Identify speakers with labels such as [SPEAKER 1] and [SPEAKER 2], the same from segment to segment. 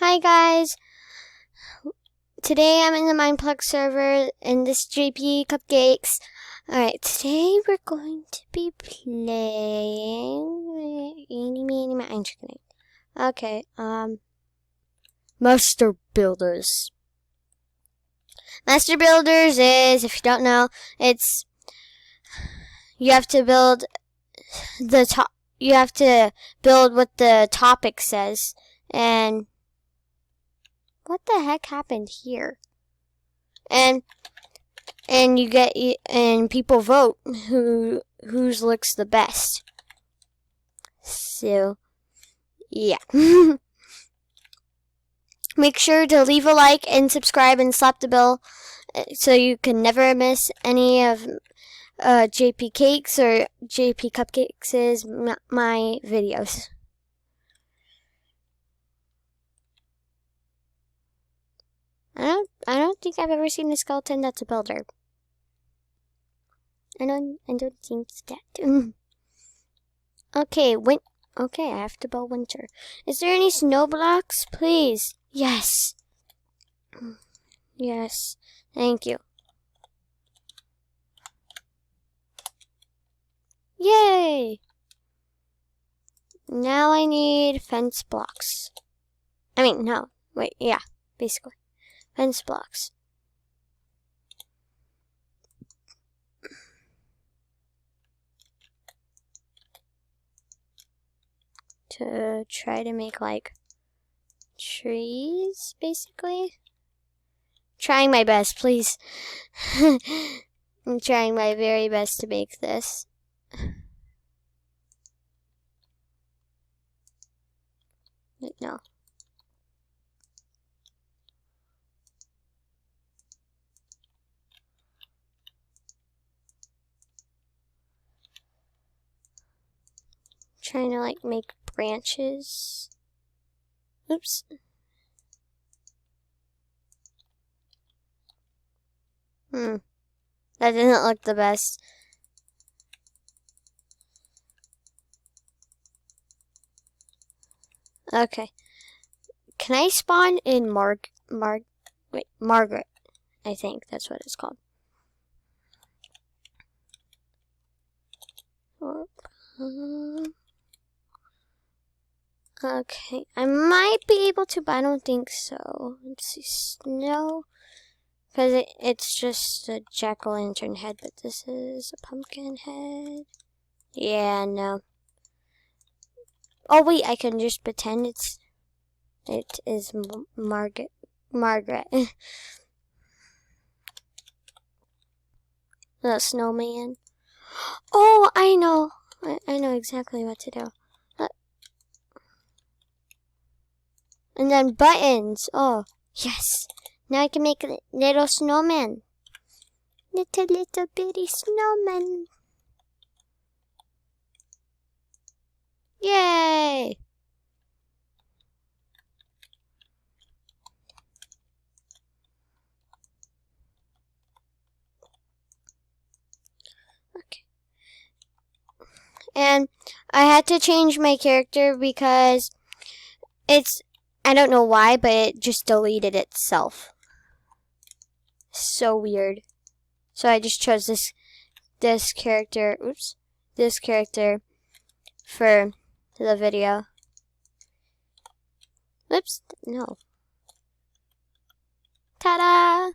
[SPEAKER 1] Hi guys, today I'm in the Mineplex server in this Jpcupcakes. Alright, today we're going to be playing Eeny, Meeny, Miny, Chicken Egg. Okay, Master Builders. Master Builders is, if you don't know, it's you have to build the top. You have to build what the topic says, and what the heck happened here? And you get and people vote whose looks the best. So yeah. Make sure to leave a like and subscribe and slap the bell so you can never miss any of Jpcakes or Jpcupcakes' my videos. I don't think I've ever seen a skeleton that's a builder. I don't think that. Okay, I have to build winter. Is there any snow blocks, please? Yes. Yes. Thank you. Yay! Now I need fence blocks. No. Wait, yeah, basically. Fence blocks. To try to make like trees, basically. Trying my best, please. I'm trying my very best to make this. No. Trying to like make branches. Oops. That didn't look the best. Okay. Can I spawn in Margaret? I think that's what it's called. Okay, I might be able to, but I don't think so. Let's see, snow. Because it's just a jack-o'-lantern head, but this is a pumpkin head. Yeah, no. Oh wait, I can just pretend it is Margaret. The snowman. Oh, I know. I know exactly what to do. And then buttons. Oh, yes. Now I can make a little snowman. Little bitty snowman. Yay! Okay. And I had to change my character because I don't know why, but it just deleted itself. So weird. So I just chose this character. Oops. This character for the video. Oops. No. Ta-da!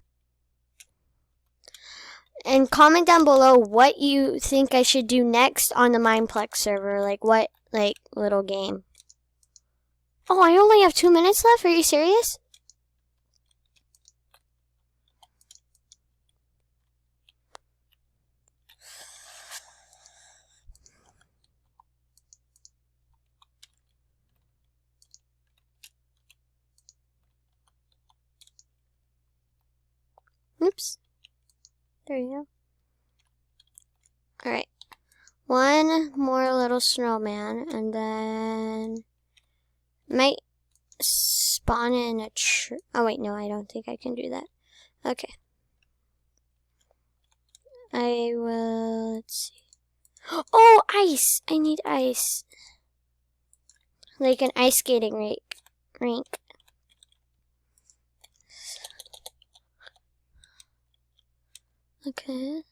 [SPEAKER 1] And comment down below what you think I should do next on the Mineplex server. Like what little game. Oh, I only have 2 minutes left? Are you serious? Oops. There you go. Alright. One more little snowman, and then might spawn in a tree. Oh wait, no, I don't think I can do that. Okay. I will, let's see. Oh, ice! I need ice. Like an ice skating rink. Okay.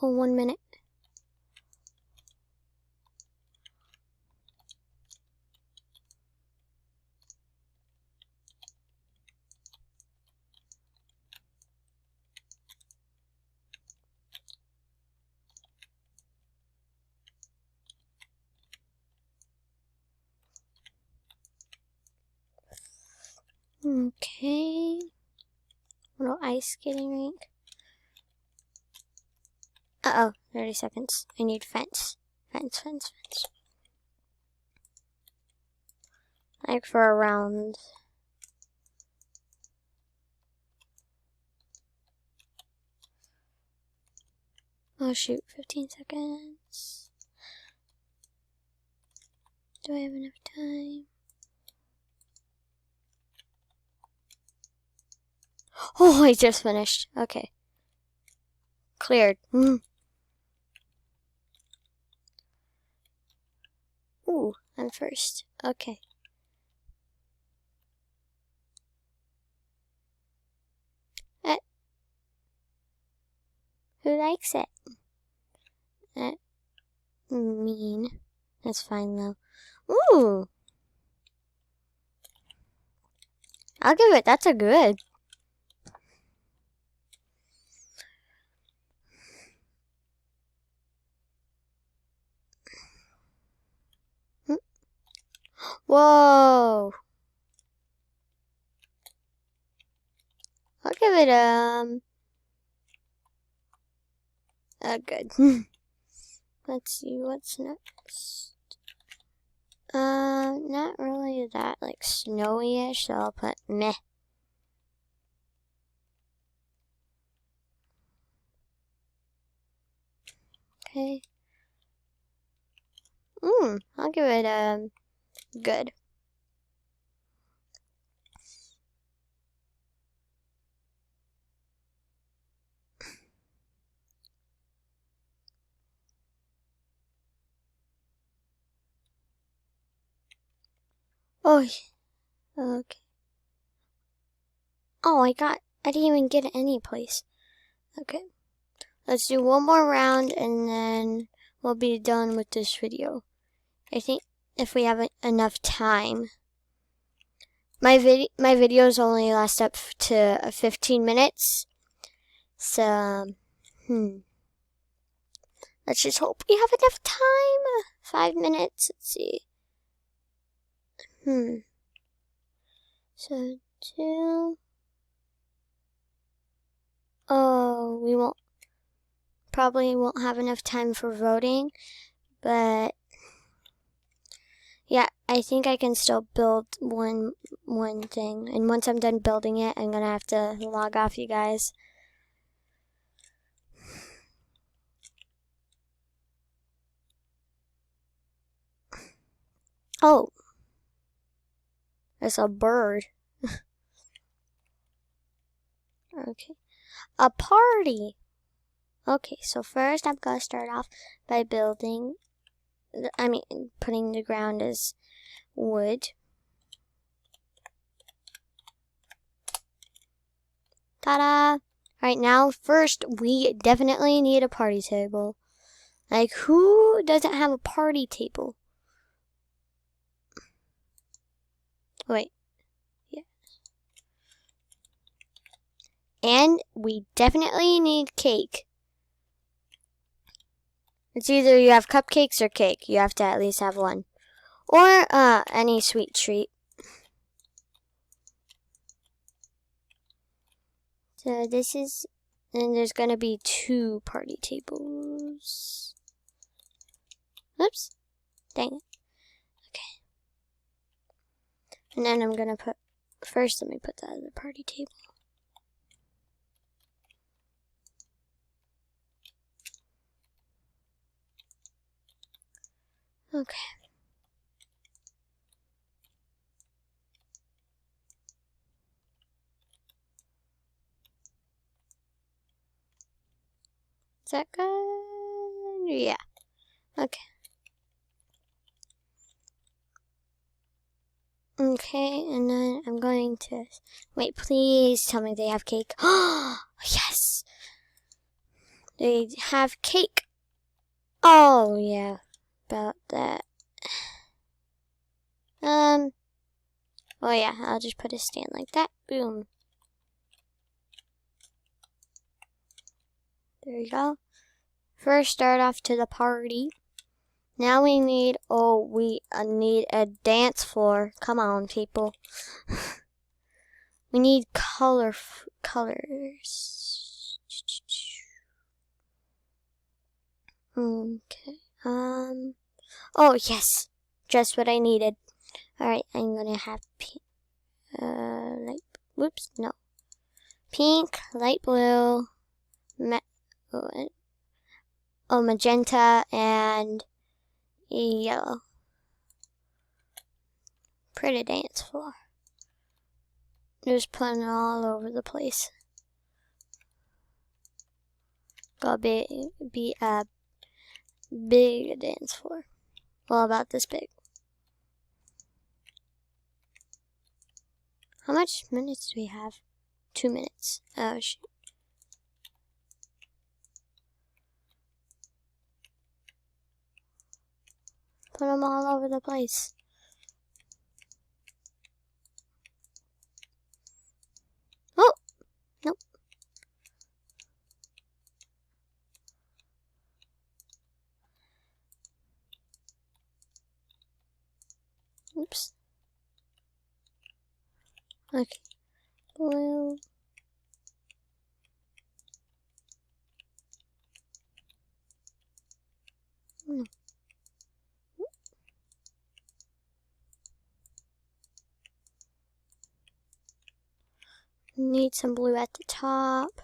[SPEAKER 1] Oh, 1 minute. Okay. Little ice skating rink. Uh-oh, 30 seconds. I need fence. Fence. Like for a round. Oh shoot, 15 seconds. Do I have enough time? Oh, I just finished. Okay. Cleared. Ooh, I'm first. Okay. Who likes it? Mean. That's fine though. Ooh! I'll give it. That's a good. Whoa! I'll give it a good. Let's see what's next. Not really that like snowy-ish, so I'll put meh. Okay. I'll give it good. Oh, okay. Oh, I didn't even get any place. Okay. Let's do one more round and then we'll be done with this video. I think if we have enough time. My videos only last up to 15 minutes. So, let's just hope we have enough time. 5 minutes, let's see. So, 2. Oh, we probably won't have enough time for voting, but yeah, I think I can still build one thing. And once I'm done building it, I'm gonna have to log off, you guys. Oh, there's a bird. Okay, a party. Okay, so first I'm gonna start off by building. Putting the ground as wood. Ta-da! Right now, first, we definitely need a party table. Like, who doesn't have a party table? Wait. Yeah. And we definitely need cake. It's either you have cupcakes or cake. You have to at least have one. Or, any sweet treat. So this is, and there's gonna be 2 party tables. Oops. Dang it. Okay. And then I'm gonna first let me put that other party table. Okay. Is that good? Yeah. Okay. Okay, and then I'm going to... Wait, please tell me they have cake. Oh, yes! They have cake. Oh, yeah. About that. Oh, yeah. I'll just put a stand like that. Boom. There we go. First, start off to the party. Now we need, we need a dance floor. Come on, people. We need colors. Okay. Oh, yes. Just what I needed. Alright, I'm gonna have pink, light blue, magenta, and yellow. Pretty dance floor. Just putting it all over the place. Gotta be a big dance floor. Well, about this big. How much minutes do we have? 2 minutes. Oh, shoot. Put them all over the place. Oh! Nope. Oops. Okay. Blue. Need some blue at the top.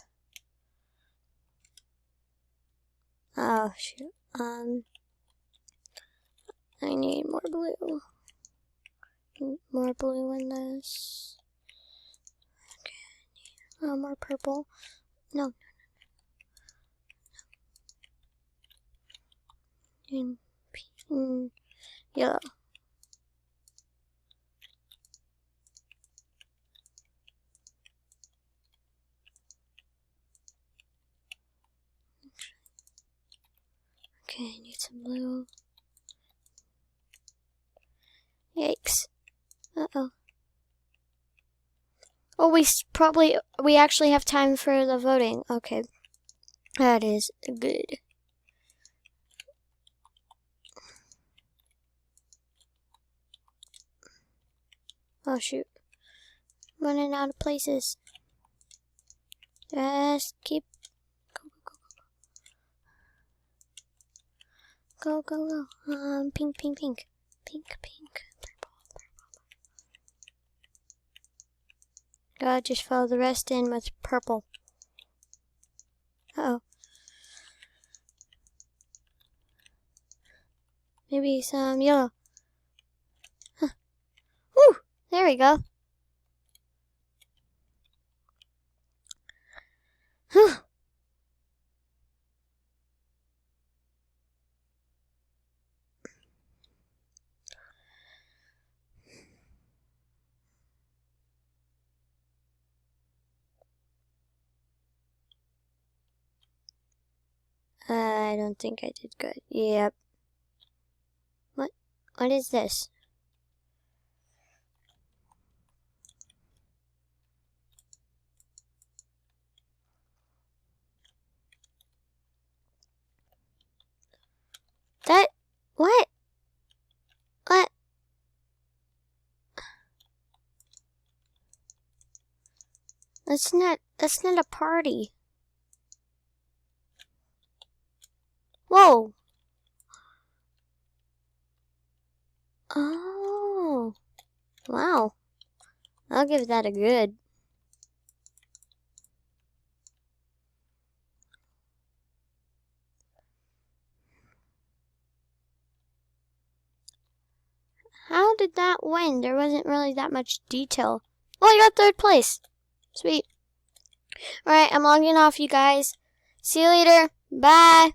[SPEAKER 1] Oh shoot. I need more blue. More blue in this. Okay. More purple. No. And pink. Yellow. Okay, I need some blue. Yikes. Uh-oh. Oh, we actually have time for the voting. Okay. That is good. Oh, shoot. Running out of places. Just keep... Go. Pink. Pink. Gotta just fill the rest in with purple. Uh-oh. Maybe some yellow. Huh. Woo! There we go. Whew. I don't think I did good. Yep. What is this? What? That's not a party. Whoa. Oh. Wow. I'll give that a good. How did that win? There wasn't really that much detail. Oh, I got 3rd place. Sweet. Alright, I'm logging off, you guys. See you later. Bye.